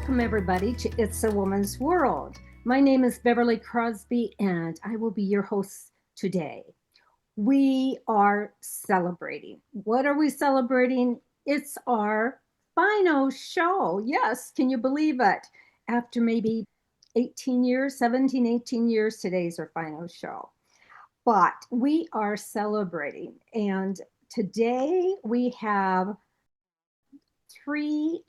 Welcome, everybody, to It's a Woman's World. My name is Beverly Crosby, and I will be your host today. We are celebrating. What are we celebrating? It's our final show. Yes, can you believe it? After maybe 18 years, 17, 18 years, today's our final show. But we are celebrating, and today we have three,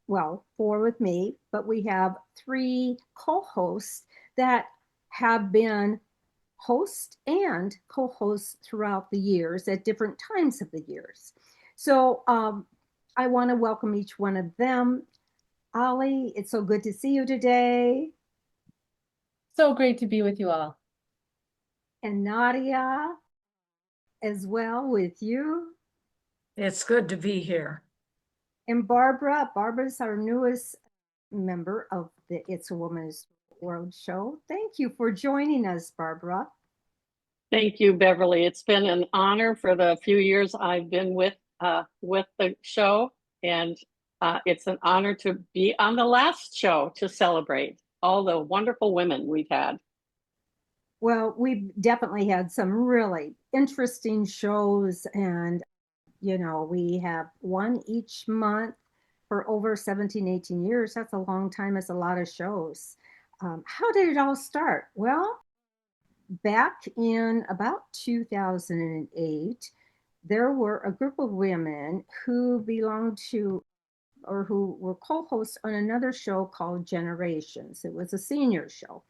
well, four with me, but we have three co hosts that have been hosts and co hosts throughout the years at different times of the years. So I want to welcome each one of them. Ali, it's so good to see you today. So great to be with you all. And Nadia as well with you. It's good to be here. And Barbara. Barbara's our newest member of the It's a Woman's World show. Thank you for joining us, Barbara. Thank you, Beverly. It's been an honor for the few years I've been with the show, and it's an honor to be on the last show to celebrate all the wonderful women we've had. Well, we've definitely had some really interesting shows, and we have one each month for over 17, 18 years. That's a long time. It's a lot of shows. How did it all start? Well, back in about 2008, there were a group of women who belonged to or who were co hosts on another show called Generations. It was a senior show.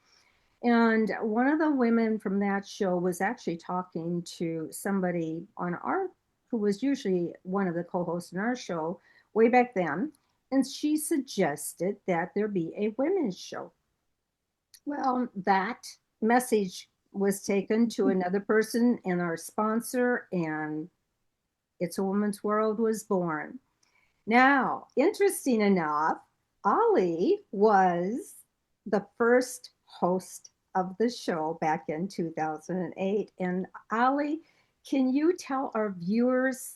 And one of the women from that show was actually talking to somebody on our, who was usually one of the co hosts in our show way back then. And she suggested that there be a women's show. Well, that message was taken to another person and our sponsor, and It's a Woman's World was born. Now, interesting enough, Ali was the first host of the show back in 2008. And Ali, can you tell our viewers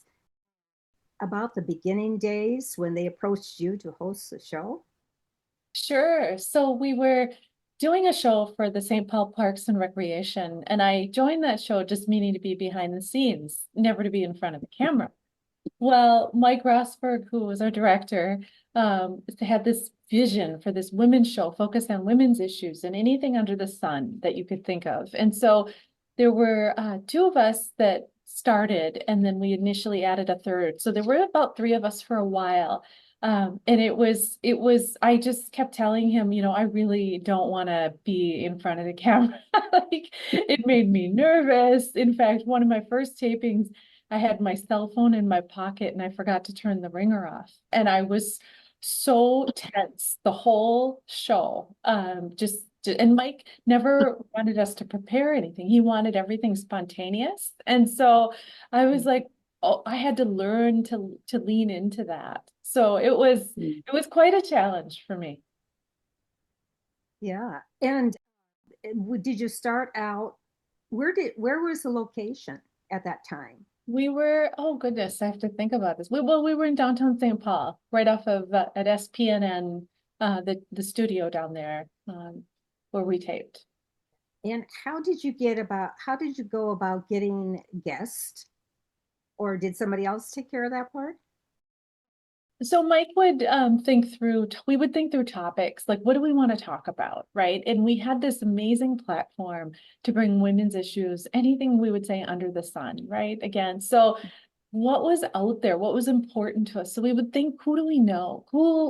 about the beginning days when they approached you to host the show? Sure. So we were doing a show for the St. Paul Parks and Recreation, and I joined that show just meaning to be behind the scenes, never to be in front of the camera. Well, Mike Rosberg, who was our director, had this vision for this women's show focused on women's issues and anything under the sun that you could think of. And so there were two of us that started, and then we initially added a third. So there were about three of us for a while. And I just kept telling him, I really don't want to be in front of the camera. Like, it made me nervous. In fact, one of my first tapings, I had my cell phone in my pocket and I forgot to turn the ringer off. And I was so tense the whole show. And Mike never wanted us to prepare anything. He wanted everything spontaneous. And so I was like, oh, I had to learn to lean into that. So it was quite a challenge for me. Yeah. And did you start out, where was the location at that time? We were, oh goodness, I have to think about this. We were in downtown St. Paul, right off of at SPNN, the studio down there, where we taped. And how did you go about getting guests? Or did somebody else take care of that part? So Mike would we would think through topics like, what do we want to talk about, right? And we had this amazing platform to bring women's issues, anything we would say under the sun, right? Again, so what was out there, what was important to us? So we would think, who do we know?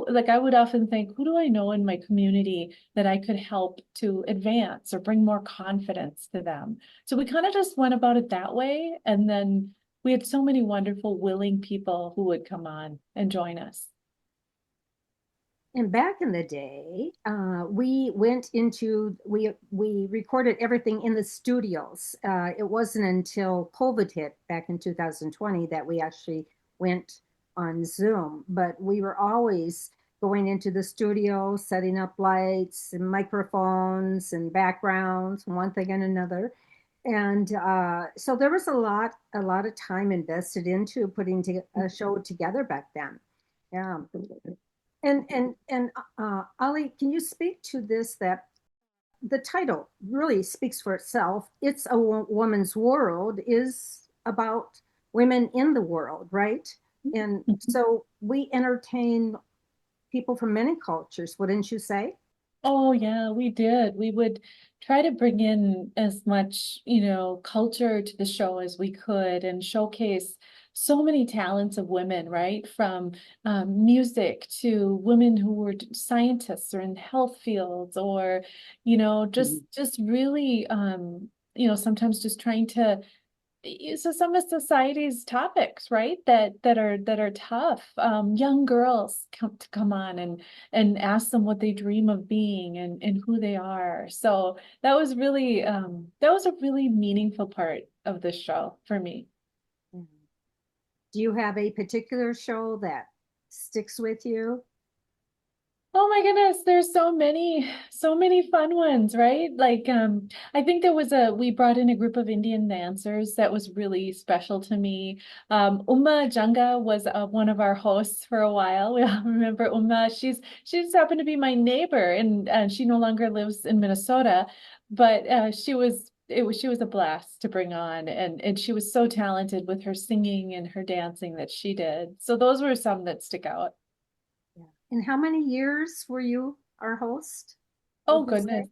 Like I would often think, who do I know in my community that I could help to advance or bring more confidence to them? So we kind of just went about it that way. And then we had so many wonderful, willing people who would come on and join us. And back in the day, we recorded everything in the studios. It wasn't until COVID hit back in 2020 that we actually went on Zoom. But we were always going into the studio, setting up lights and microphones and backgrounds, one thing and another. And so there was a lot of time invested into putting a show together back then. Yeah. And Ali, can you speak to this, that the title really speaks for itself. It's a woman's world is about women in the world, right? And so we entertain people from many cultures, wouldn't you say? Oh yeah, we did. We would try to bring in as much, culture to the show as we could and showcase so many talents of women, right? From music to women who were scientists or in health fields, or, just really, sometimes just trying to so some of society's topics, right, that are tough. Young girls come on and ask them what they dream of being and who they are. So that was a really meaningful part of the show for me. Do you have a particular show that sticks with you? Oh my goodness, there's so many fun ones, right? Like, I think we brought in a group of Indian dancers that was really special to me. Uma Janga was one of our hosts for a while. We all remember Uma. She just happened to be my neighbor, and she no longer lives in Minnesota, but she was a blast to bring on, and she was so talented with her singing and her dancing that she did. So those were some that stick out. Yeah. And how many years were you our host? Oh Would you say? goodness.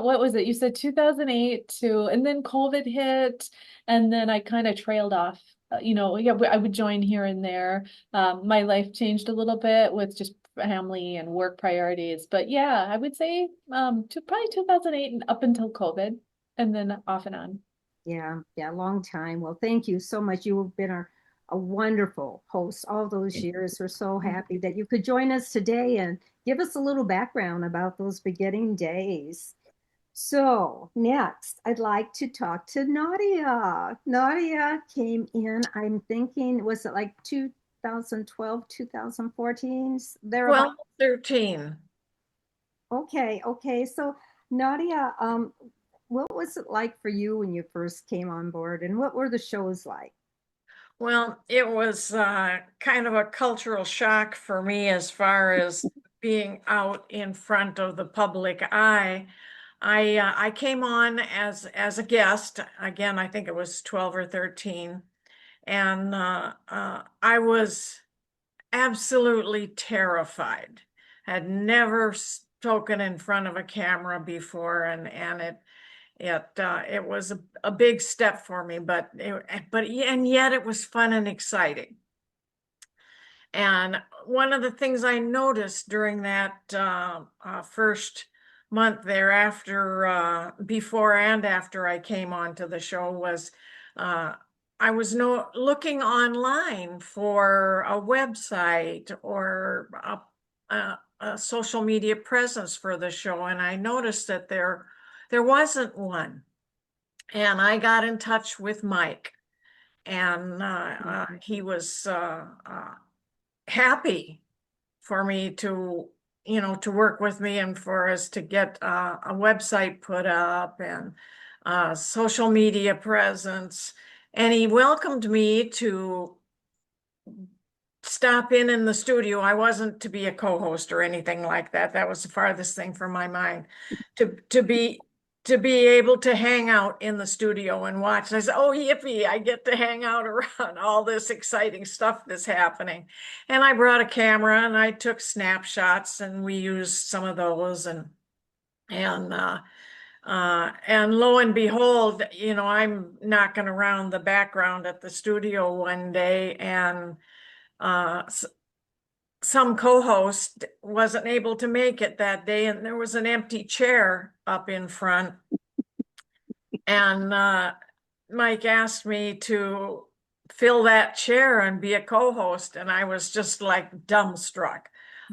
What was it? You said 2008 to, and then COVID hit, and then I kind of trailed off. Yeah, I would join here and there. My life changed a little bit with just family and work priorities, but yeah, I would say to probably 2008 and up until COVID, and then off and on. Yeah, yeah, long time. Well, thank you so much. You have been a wonderful host all those years. We're so happy that you could join us today and give us a little background about those beginning days. So, next, I'd like to talk to Nadia. Nadia came in, I'm thinking, was it like 2012, 2014? Thereabout. 12, 13. Okay, okay. So, Nadia, what was it like for you when you first came on board, and what were the shows like? Well, it was kind of a cultural shock for me as far as being out in front of the public eye. I came on as a guest. Again, I think it was 12 or 13, and I was absolutely terrified. Had never spoken in front of a camera before, and it was a big step for me, and yet it was fun and exciting. And one of the things I noticed during that first month thereafter, before and after I came onto the show, was I was looking online for a website or a social media presence for the show, and I noticed that there wasn't one. And I got in touch with Mike, and he was happy for me to, to work with me and for us to get a website put up and social media presence. And he welcomed me to stop in the studio. I wasn't to be a co-host or anything like that. That was the farthest thing from my mind. To be able to hang out in the studio and watch. And I said, "Oh, yippee, I get to hang out around all this exciting stuff that's happening." And I brought a camera and I took snapshots and we used some of those and and lo and behold, I'm knocking around the background at the studio one day, and uh, some co-host wasn't able to make it that day, and there was an empty chair up in front. And Mike asked me to fill that chair and be a co-host, and I was just like dumbstruck.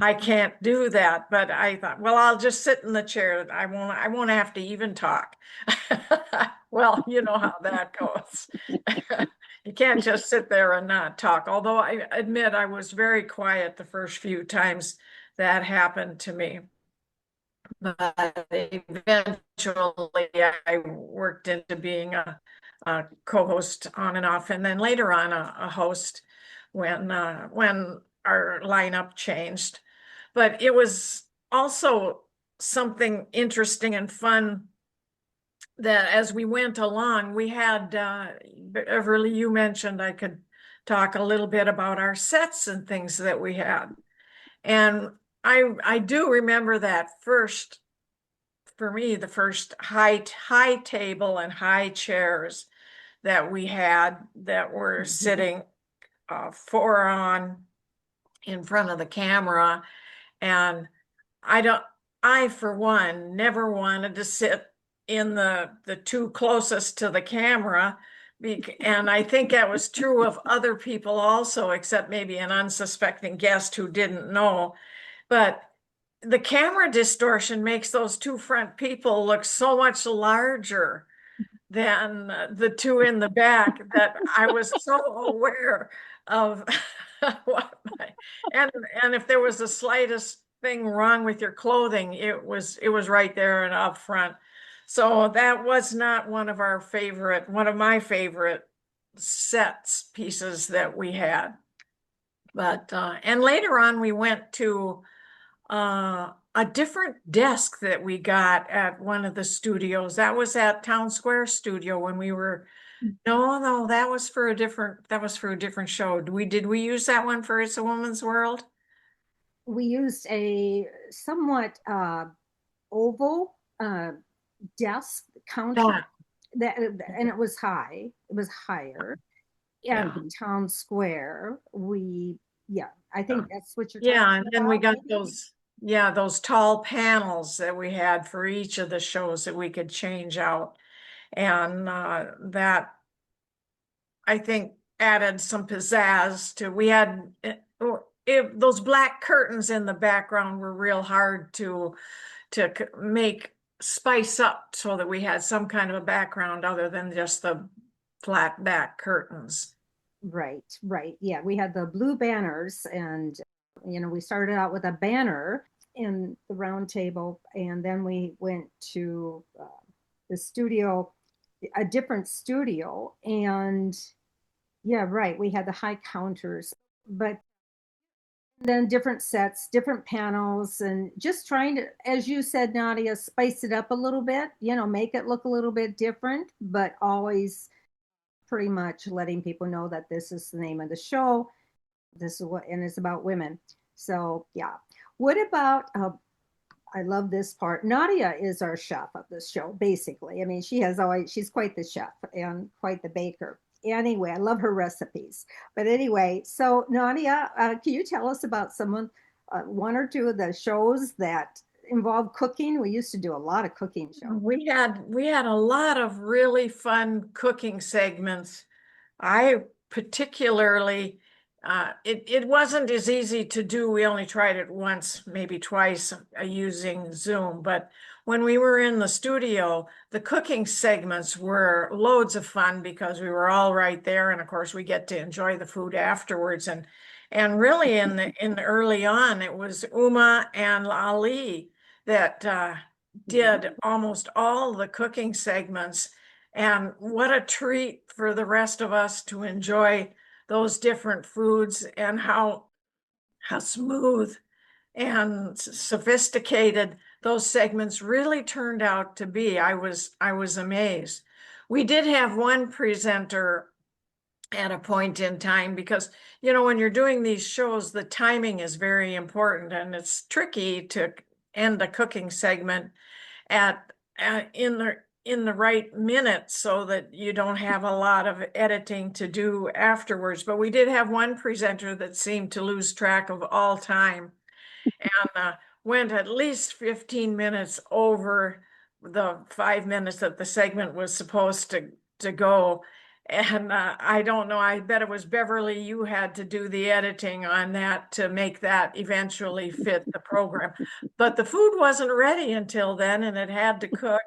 I can't do that, but I thought, well, I'll just sit in the chair. I won't have to even talk. Well, you know how that goes. You can't just sit there and not talk. Although I admit I was very quiet the first few times that happened to me. But eventually I worked into being a co-host on and off, and then later on a host when our lineup changed. but it was also something interesting and fun that as we went along, we had, Beverly, you mentioned I could talk a little bit about our sets and things that we had. And I do remember that first, for me, the first high table and high chairs that we had that were sitting four on in front of the camera. And I don't, I for one, never wanted to sit in the two closest to the camera. And I think that was true of other people also, except maybe an unsuspecting guest who didn't know. But the camera distortion makes those two front people look so much larger than the two in the back that I was so aware of what and if there was the slightest thing wrong with your clothing, it was right there and up front. So that was not one of my favorite sets pieces that we had. But and later on we went to a different desk that we got at one of the studios. That was at Town Square Studio when we were, no, that was for a different show. Did we use that one for It's a Woman's World? We used a somewhat oval desk counter Yeah, and it was high. It was higher. And yeah. Town Square, yeah, I think that's what you're Yeah, talking and then we about. got Maybe? those tall panels that we had for each of the shows that we could change out. And that I think added some pizzazz to, we had, those black curtains in the background were real hard to make spice up so that we had some kind of a background other than just the flat back curtains. Right, right. Yeah, we had the blue banners, and we started out with a banner in the round table, and then we went to the studio, a different studio, and yeah, right. We had the high counters, but then different sets, different panels, and just trying to, as you said, Nadia, spice it up a little bit, make it look a little bit different, but always pretty much letting people know that this is the name of the show. This is what, and it's about women. So, yeah. What about, I love this part. Nadia is our chef of this show, basically. I mean, she's quite the chef and quite the baker. Anyway, I love her recipes. But anyway, so Nadia, can you tell us about one or two of the shows that involve cooking? We used to do a lot of cooking shows. We had a lot of really fun cooking segments. I particularly, it wasn't as easy to do. We only tried it once, maybe twice, using Zoom. But when we were in the studio, the cooking segments were loads of fun because we were all right there, and of course we get to enjoy the food afterwards. And really in the early on, it was Uma and Ali that did almost all the cooking segments. And what a treat for the rest of us to enjoy those different foods and how smooth and sophisticated those segments really turned out to be. I was amazed. We did have one presenter at a point in time because when you're doing these shows, the timing is very important, and it's tricky to end a cooking segment at in the right minute so that you don't have a lot of editing to do afterwards. But we did have one presenter that seemed to lose track of all time and went at least 15 minutes over the 5 minutes that the segment was supposed to go. And I don't know, I bet it was Beverly, you had to do the editing on that to make that eventually fit the program. But the food wasn't ready until then, and it had to cook.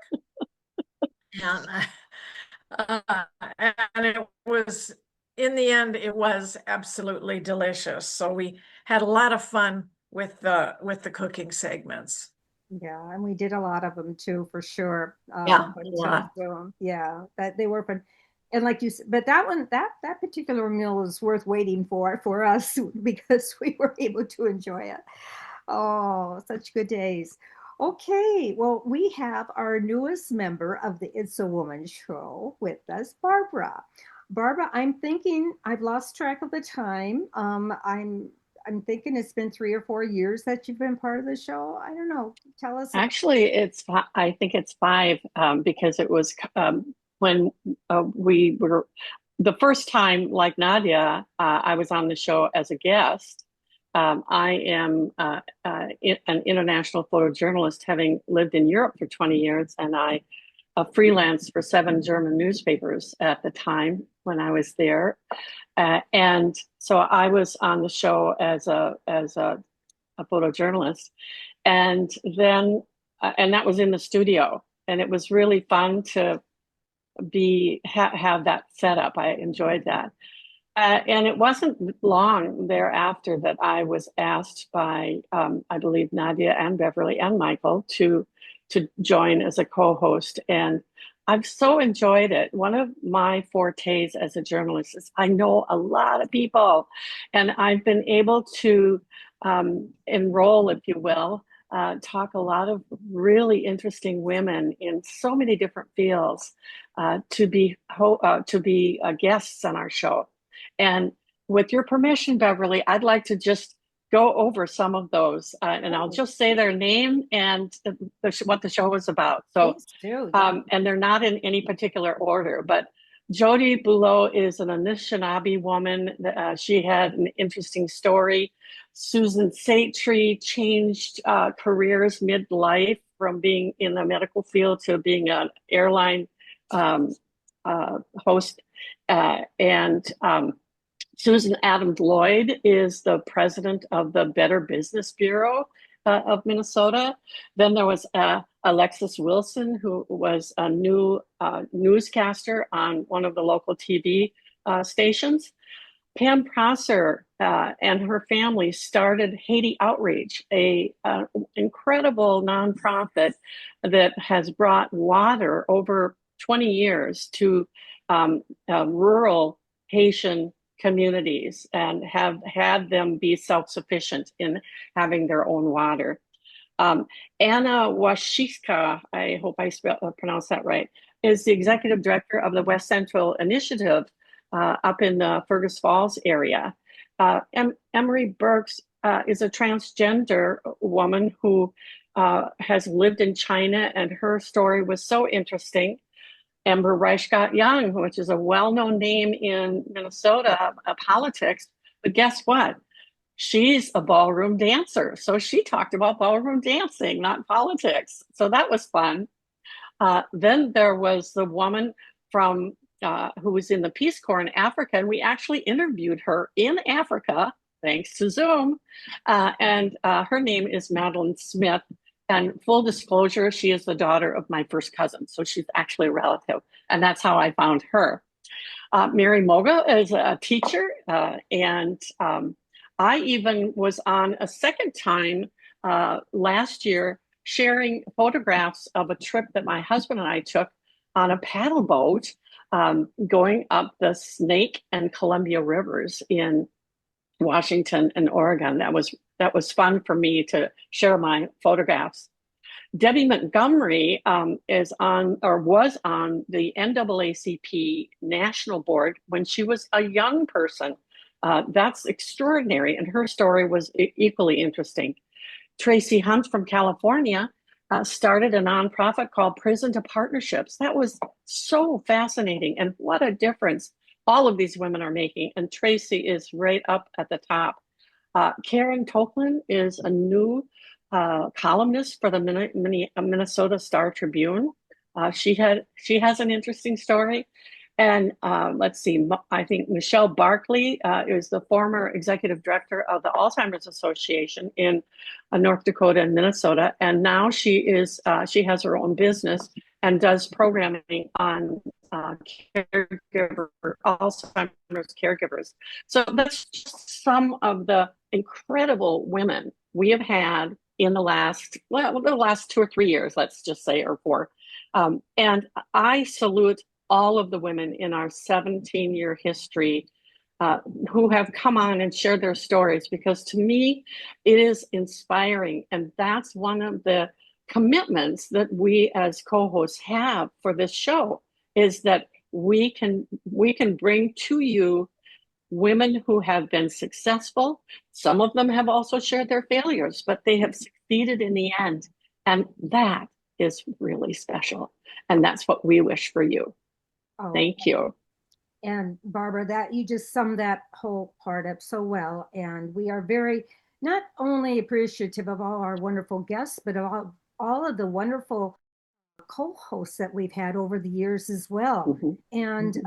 And, uh, and it was, in the end, it was absolutely delicious. So we had a lot of fun with the cooking segments. Yeah, and we did a lot of them too, for sure. Yeah, a Until lot. Zoom. Yeah, that they were fun. And like you said, but that particular meal was worth waiting for us because we were able to enjoy it. Oh, such good days. Okay, well, we have our newest member of the It's a Woman show with us, Barbara. Barbara, I'm thinking I've lost track of the time. I'm thinking it's been 3 or 4 years that you've been part of the show. I don't know. Tell us about. Actually, I think it's five, because it was when we were the first time, like Nadia, I was on the show as a guest. I am an international photojournalist, having lived in Europe for 20 years, and I freelanced for 7 German newspapers at the time when I was there. And so I was on the show as a photojournalist, and then and that was in the studio, and it was really fun to have that setup. I enjoyed that. And it wasn't long thereafter that I was asked by, I believe, Nadia and Beverly and Michael to join as a co-host. And I've so enjoyed it. One of my fortes as a journalist is I know a lot of people, and I've been able to enroll, if you will, talk a lot of really interesting women in so many different fields to be guests on our show. And with your permission, Beverly, I'd like to just go over some of those, and I'll just say their name and what the show was about. So, Please do. Yeah. and they're not in any particular order, but Jody Boulot is an Anishinaabe woman. She had an interesting story. Susan Saitree changed careers midlife from being in the medical field to being an airline host. And Susan Adams Lloyd is the president of the Better Business Bureau of Minnesota. Then there was Alexis Wilson, who was a new newscaster on one of the local TV stations. Pam Prosser and her family started Haiti Outreach, a incredible nonprofit that has brought water over 20 years to rural Haitian communities and have had them be self-sufficient in having their own water. Anna Washika, I hope I pronounced that right, is the executive director of the West Central Initiative up in the Fergus Falls area. Emery Burks is a transgender woman who has lived in China, and her story was so interesting. Amber Reichgott Young, which is a well-known name in Minnesota politics, but guess what? She's a ballroom dancer. So she talked about ballroom dancing, not politics. So that was fun. Then there was the woman from who was in the Peace Corps in Africa, and we actually interviewed her in Africa, thanks to Zoom. And her name is Madeline Smith. And full disclosure, she is the daughter of my first cousin, so she's actually a relative, and that's how I found her. Mary Moga is a teacher, and I even was on a second time last year sharing photographs of a trip that my husband and I took on a paddle boat going up the Snake and Columbia rivers in Washington and Oregon. That was fun for me to share my photographs. Debbie Montgomery is on, or was on, the NAACP national board when she was a young person. That's extraordinary, and her story was equally interesting. Tracy Hunt from California started a nonprofit called Prison to Partnerships. That was so fascinating, and what a difference all of these women are making, and Tracy is right up at the top. Karen Toklin is a new columnist for the Minnesota Star Tribune. She has an interesting story. And let's see, I think Michelle Barkley is the former executive director of the Alzheimer's Association in North Dakota and Minnesota. And now she has her own business and does programming on Alzheimer's caregivers. So that's just some of the incredible women we have had in the last 2 or 3 years, let's just say, or 4. And I salute all of the women in our 17-year history who have come on and shared their stories, because to me, it is inspiring. And that's one of the commitments that we as co-hosts have for this show, is that we can bring to you women who have been successful. Some of them have also shared their failures, but they have succeeded in the end. And that is really special. And that's what we wish for you. Oh, Thank you. and Barbara, that you just summed that whole part up so well. And we are very not only appreciative of all our wonderful guests, but all of the wonderful co-hosts that we've had over the years as well. Mhm. And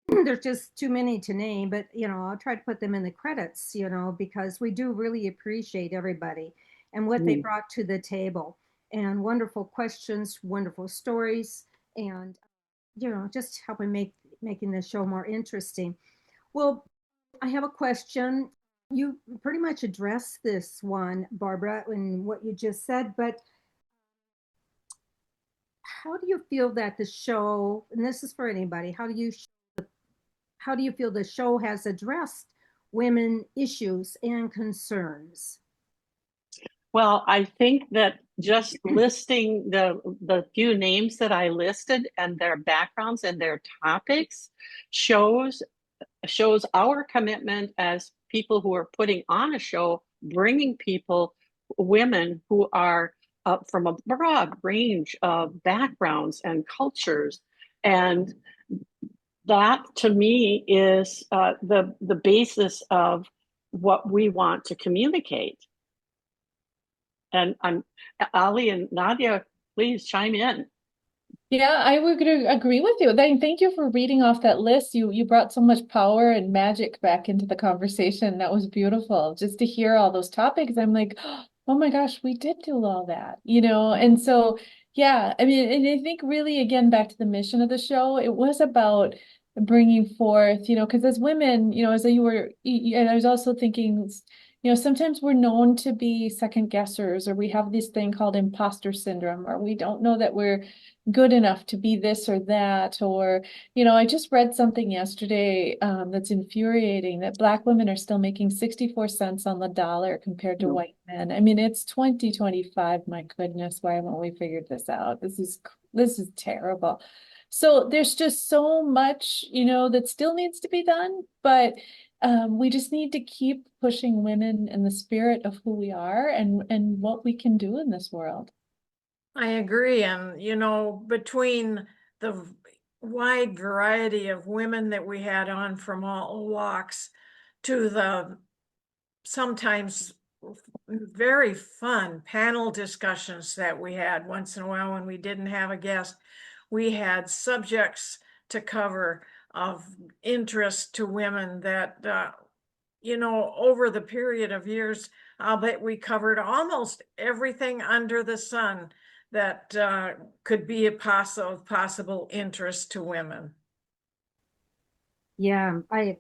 there's just too many to name, but I'll try to put them in the credits, because we do really appreciate everybody and what they brought to the table, and wonderful questions, wonderful stories, and just helping making the show more interesting. Well, I have a question. You pretty much addressed this one, Barbara, in what you just said, but how do you feel that the show, and this is for anybody, how do you feel the show has addressed women issues and concerns? Well, I think that just listing the few names that I listed and their backgrounds and their topics shows our commitment as people who are putting on a show, bringing people, women who are from a broad range of backgrounds and cultures. And that to me is the basis of what we want to communicate. And I'm Ali and Nadia, please chime in. Yeah, I would agree with you. Thank you for reading off that list. You brought so much power and magic back into the conversation. That was beautiful. Just to hear all those topics, I'm like, oh my gosh, we did do all that, And so, yeah, I mean, and I think really, again, back to the mission of the show, it was about bringing forth, because as women, as you were, and I was also thinking, sometimes we're known to be second guessers, or we have this thing called imposter syndrome, or we don't know that we're good enough to be this or that. Or, I just read something yesterday that's infuriating, that Black women are still making 64 cents on the dollar compared to white men. I mean, it's 2025. My goodness, why haven't we figured this out? This is terrible. So there's just so much, that still needs to be done, but we just need to keep pushing women in the spirit of who we are and what we can do in this world. I agree. And, between the wide variety of women that we had on from all walks to the sometimes very fun panel discussions that we had once in a while when we didn't have a guest, we had subjects to cover of interest to women that, over the period of years, I'll bet we covered almost everything under the sun that could be a possible interest to women. Yeah, I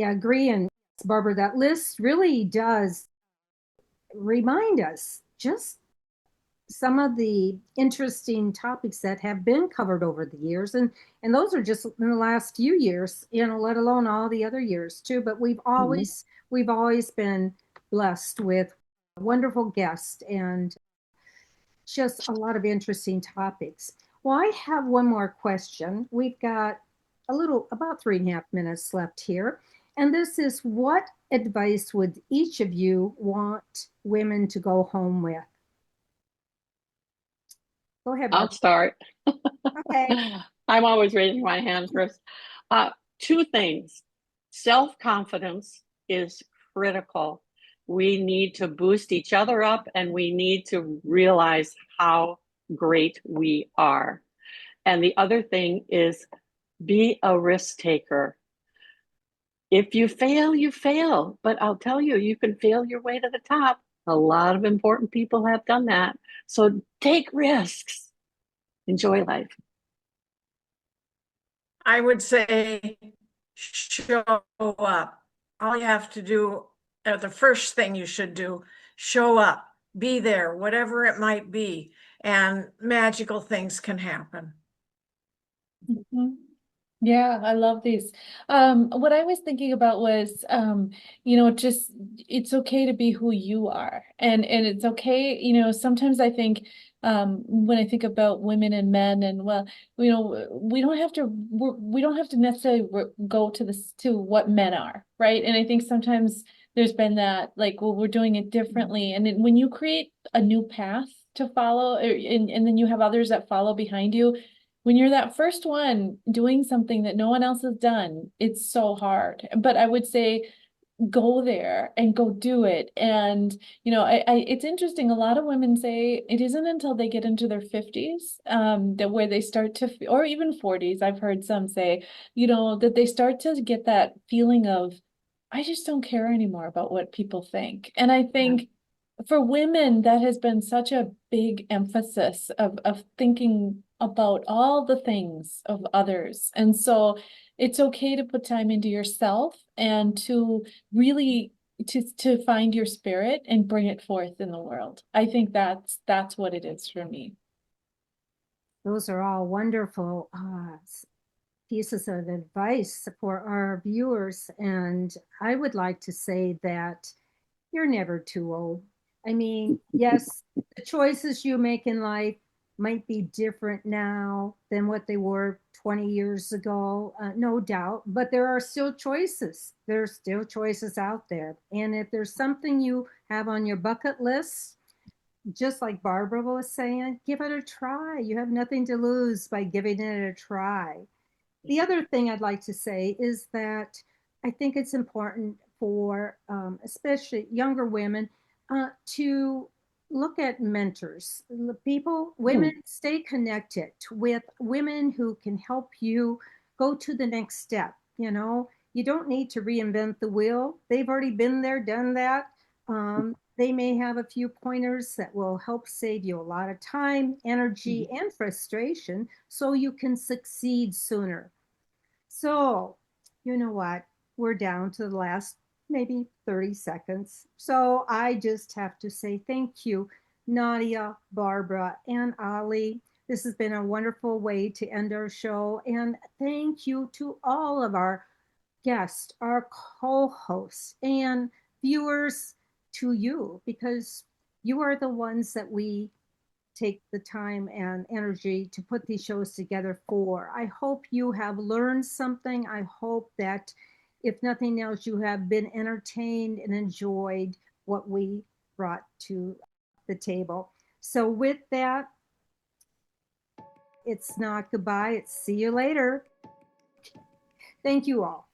agree. And Barbara, that list really does remind us just some of the interesting topics that have been covered over the years, and those are just in the last few years, let alone all the other years too. But we've always been blessed with wonderful guests and just a lot of interesting topics. Well, I have one more question. We've got about 3.5 minutes left here. And this is, what advice would each of you want women to go home with? Go ahead, I'll Barbara. start. Okay. I'm always raising my hand first. Two things. Self-confidence is critical. We need to boost each other up, and we need to realize how great we are. And the other thing is, be a risk taker. If you fail, you fail. But I'll tell you, you can fail your way to the top. A lot of important people have done that. So take risks. Enjoy life. I would say show up. All you have to do, the first thing you should do, show up, be there, whatever it might be, and magical things can happen. Yeah, I love these. What I was thinking about was, just it's okay to be who you are, and it's okay. Sometimes I think, when I think about women and men, and well, we don't have to we don't have to necessarily go to this to what men are, right? And I think sometimes there's been that like, well, we're doing it differently, and then when you create a new path to follow, and then you have others that follow behind you when you're that first one doing something that no one else has done, it's so hard. But I would say go there and go do it. And, it's interesting. A lot of women say it isn't until they get into their 50s, that where they start to, or even 40s. I've heard some say, that they start to get that feeling of, I just don't care anymore about what people think. And I think for women, that has been such a big emphasis of thinking about all the things of others. And so it's okay to put time into yourself and to really to find your spirit and bring it forth in the world. I think that's what it is for me. Those are all wonderful pieces of advice for our viewers. And I would like to say that you're never too old. I mean, yes, the choices you make in life might be different now than what they were 20 years ago, no doubt, but there are still choices. There's still choices out there. And if there's something you have on your bucket list, just like Barbara was saying, give it a try. You have nothing to lose by giving it a try. The other thing I'd like to say is that I think it's important for especially younger women to look at mentors. People, women, stay connected with women who can help you go to the next step. You don't need to reinvent the wheel. They've already been there, done that. They may have a few pointers that will help save you a lot of time, energy, and frustration so you can succeed sooner. So, you know what? We're down to the last maybe 30 seconds. So I just have to say thank you, Nadia, Barbara, and Ali. This has been a wonderful way to end our show. And thank you to all of our guests, our co hosts, and viewers, to you, because you are the ones that we take the time and energy to put these shows together for. I hope you have learned something. I hope that, if nothing else, you have been entertained and enjoyed what we brought to the table. So, with that, it's not goodbye, it's see you later. Thank you all.